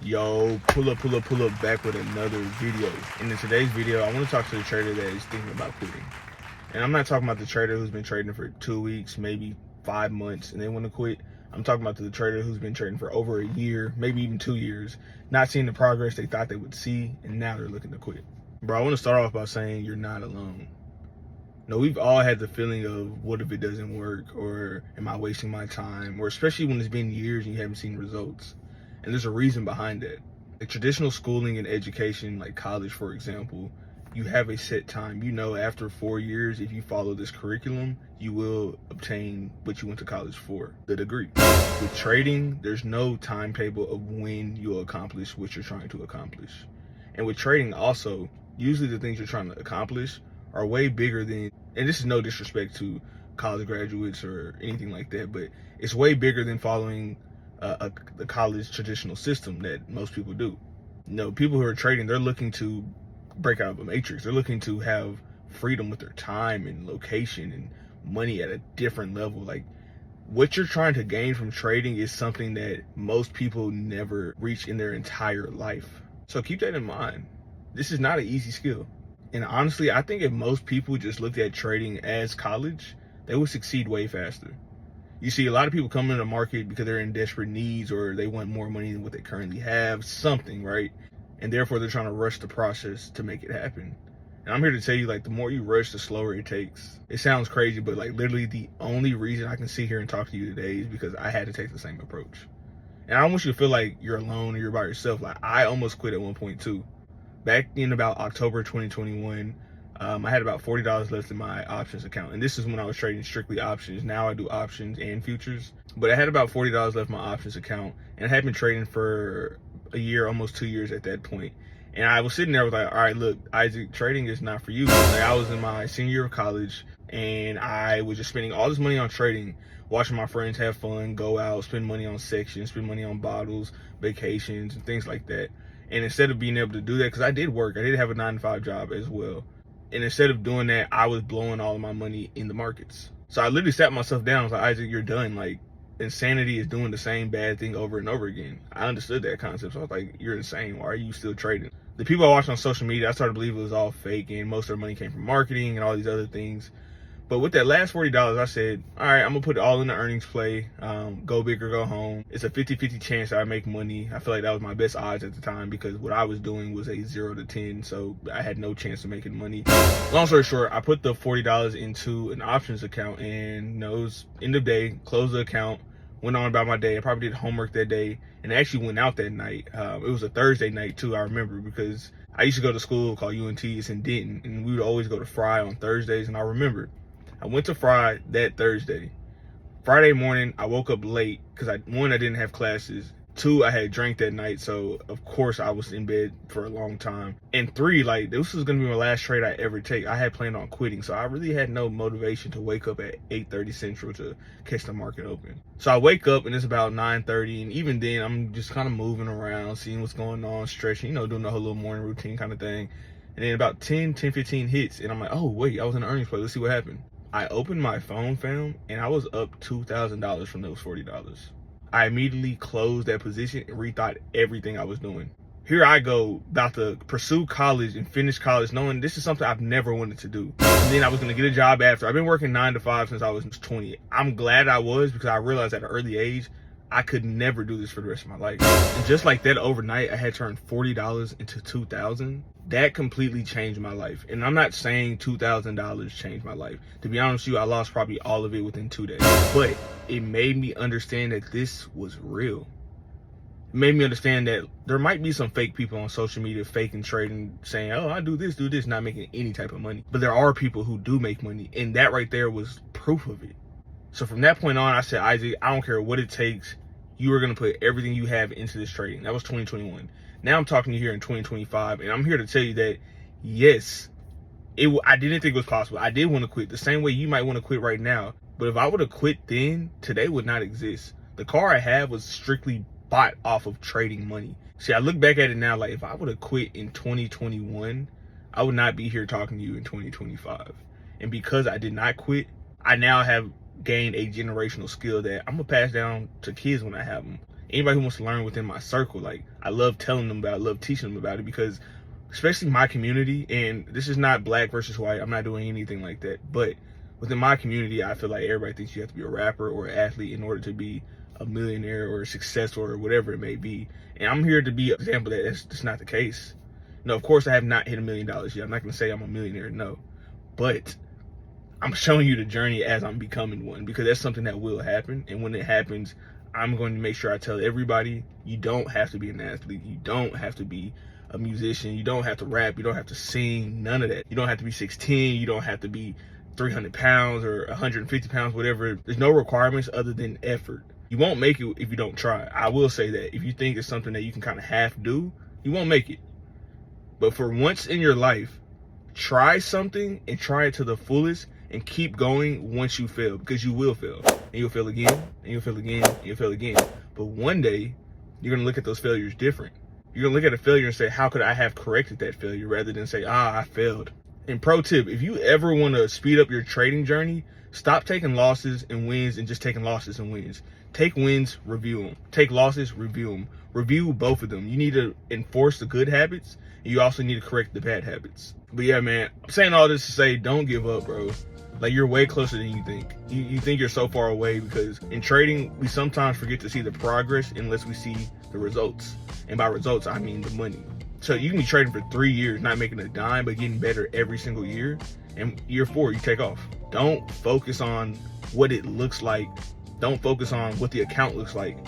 Yo, pull up back with another video. And in today's video, I want to talk to the trader that is thinking about quitting. And I'm not talking about the trader who's been trading for 2 weeks, maybe 5 months, and they want to quit. I'm talking about the trader who's been trading for over a year, maybe even 2 years, not seeing the progress they thought they would see, and now they're looking to quit. Bro, I want to start off by saying you're not alone. No, we've all had the feeling of what if it doesn't work, or am I wasting my time, or especially when it's been years and you haven't seen results. And there's a reason behind that. Like traditional schooling and education, like college, for example, you have a set time. You know, after 4 years, if you follow this curriculum, you will obtain what you went to college for, the degree. With trading, there's no timetable of when you'll accomplish what you're trying to accomplish. And with trading also, usually the things you're trying to accomplish are way bigger than, and this is no disrespect to college graduates or anything like that, but it's way bigger than following the college traditional system that most people do. You know, people who are trading, they're looking to break out of a matrix. They're looking to have freedom with their time and location and money at a different level. Like what you're trying to gain from trading is something that most people never reach in their entire life. So keep that in mind. This is not an easy skill. And honestly, I think if most people just looked at trading as college, they would succeed way faster. You see a lot of people come into the market because they're in desperate needs or they want more money than what they currently have, something, right? And therefore they're trying to rush the process to make it happen. And I'm here to tell you, like, the more you rush, the slower it takes. It sounds crazy, but like literally the only reason I can sit here and talk to you today is because I had to take the same approach. And I don't want you to feel like you're alone or you're by yourself. Like I almost quit at one point too. Back in about October 2021, I had about $40 left in my options account. And this is when I was trading strictly options. Now I do options and futures. But I had about $40 left in my options account. And I had been trading for a year, almost 2 years at that point. And I was sitting there with like, all right, look, Isaac, trading is not for you. Like, I was in my senior year of college and I was just spending all this money on trading, watching my friends have fun, go out, spend money on sections, spend money on bottles, vacations, and things like that. And instead of being able to do that, because I did work, I did have a 9-to-5 job as well. And instead of doing that, I was blowing all of my money in the markets. So I literally sat myself down. I was like, Isaac, you're done. Like, insanity is doing the same bad thing over and over again. I understood that concept. So I was like, you're insane. Why are you still trading? The people I watched on social media, I started to believe it was all fake and most of their money came from marketing and all these other things. But with that last $40, I said, all right, I'm going to put it all in the earnings play, go big or go home. It's a 50-50 chance that I make money. I feel like that was my best odds at the time because what I was doing was a 0 to 10, so I had no chance of making money. Long story short, I put the $40 into an options account and, you know, it was end of day, closed the account, went on about my day. I probably did homework that day and actually went out that night. It was a Thursday night too, I remember, because I used to go to school called UNT, it's in Denton, and we would always go to Fry on Thursdays, and I remember I went to Fry that Thursday. Friday morning, I woke up late because one, I didn't have classes. 2, I had drank that night, so of course I was in bed for a long time. And 3, like, this was gonna be my last trade I ever take. I had planned on quitting, so I really had no motivation to wake up at 8:30 Central to catch the market open. So I wake up and it's about 9:30, and even then I'm just kind of moving around, seeing what's going on, stretching, you know, doing the whole little morning routine kind of thing. And then about 10-15 hits, and I'm like, oh wait, I was in the earnings play. Let's see what happened. I opened my phone, fam, and I was up $2,000 from those $40. I immediately closed that position and rethought everything I was doing. Here I go, about to pursue college and finish college, knowing this is something I've never wanted to do. And then I was gonna get a job after. I've been working 9 to 5 since I was 20. I'm glad I was, because I realized at an early age, I could never do this for the rest of my life. And just like that, overnight, I had turned $40 into $2,000. That completely changed my life. And I'm not saying $2,000 changed my life. To be honest with you, I lost probably all of it within 2 days. But it made me understand that this was real. It made me understand that there might be some fake people on social media faking trading, saying, oh, I do this, not making any type of money. But there are people who do make money. And that right there was proof of it. So from that point on, I said, Isaac, I don't care what it takes. You are going to put everything you have into this trading. That was 2021. Now I'm talking to you here in 2025, and I'm here to tell you that, yes, I didn't think it was possible. I did want to quit the same way you might want to quit right now. But if I would have quit then, today would not exist. The car I have was strictly bought off of trading money. See, I look back at it now, like if I would have quit in 2021, I would not be here talking to you in 2025. And because I did not quit, I now have gained a generational skill that I'm gonna pass down to kids when I have them. Anybody who wants to learn within my circle, like, I love telling them about it, I love teaching them about it, because especially my community, and this is not black versus white, I'm not doing anything like that, but within my community, I feel like everybody thinks you have to be a rapper or an athlete in order to be a millionaire or a success or whatever it may be. And I'm here to be an example that that's just not the case. No, of course I have not hit $1 million yet. I'm not going to say I'm a millionaire, no. But I'm showing you the journey as I'm becoming one, because that's something that will happen. And when it happens, I'm going to make sure I tell everybody, you don't have to be an athlete. You don't have to be a musician. You don't have to rap. You don't have to sing. None of that. You don't have to be 6'10". You don't have to be 300 pounds or 150 pounds, whatever. There's no requirements other than effort. You won't make it if you don't try. I will say that. If you think it's something that you can kind of half do, you won't make it. But for once in your life, try something and try it to the fullest and keep going once you fail, because you will fail. And you'll fail again, and you'll fail again, and you'll fail again. But one day, you're going to look at those failures different. You're going to look at a failure and say, how could I have corrected that failure, rather than say, I failed. And pro tip, if you ever want to speed up your trading journey, stop taking losses and wins and just taking losses and wins. Take wins, review them. Take losses, review them. Review both of them. You need to enforce the good habits, and you also need to correct the bad habits. But yeah, man, I'm saying all this to say, don't give up, bro. Like, you're way closer than you think. You think you're so far away, because in trading, we sometimes forget to see the progress unless we see the results. And by results, I mean the money. So you can be trading for 3 years, not making a dime, but getting better every single year. And year 4, you take off. Don't focus on what it looks like. Don't focus on what the account looks like.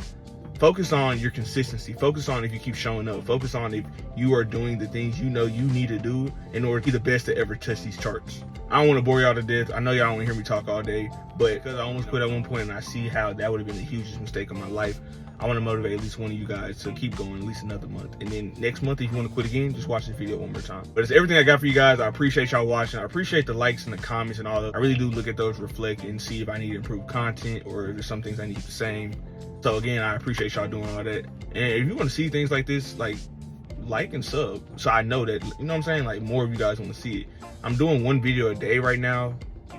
Focus on your consistency. Focus on if you keep showing up. Focus on if you are doing the things you know you need to do in order to be the best to ever touch these charts. I don't want to bore y'all to death. I know y'all don't want to hear me talk all day, but because I almost quit at one point and I see how that would have been the hugest mistake of my life, I want to motivate at least one of you guys to keep going at least another month. And then next month, if you want to quit again, just watch this video one more time. But it's everything I got for you guys. I appreciate y'all watching. I appreciate the likes and the comments and all that. I really do look at those, reflect, and see if I need to improve content or if there's some things I need the same. So again, I appreciate y'all doing all that. And if you want to see things like this, like and sub, so I know that, you know what I'm saying, like, more of you guys want to see it. I'm doing one video a day right now,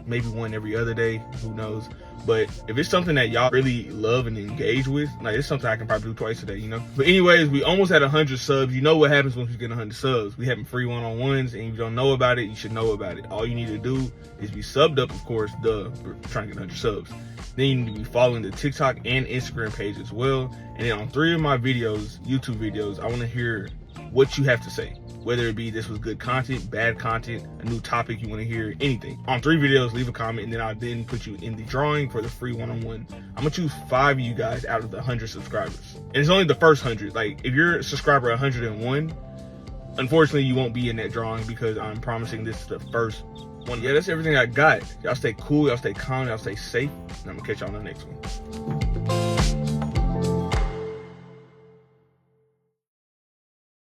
maybe one every other day, who knows. But if it's something that y'all really love and engage with, like, it's something I can probably do twice a day, you know. But anyways, we almost had 100 subs. You know what happens once we get 100 subs. We having free one-on-ones, and if you don't know about it, you should know about it. All you need to do is be subbed up, of course, we're trying to get 100 subs. Then you need to be following the TikTok and Instagram page as well. And then on 3 of my videos, YouTube videos, I want to hear what you have to say. Whether it be this was good content, bad content, a new topic you want to hear, anything. On 3 videos, leave a comment, and then I'll then put you in the drawing for the free one-on-one. I'm going to choose 5 of you guys out of the 100 subscribers. And it's only the first 100. Like, if you're subscriber 101, unfortunately, you won't be in that drawing, because I'm promising this is the first one. Yeah, that's everything I got. Y'all stay cool, y'all stay calm, y'all stay safe, and I'm going to catch y'all on the next one.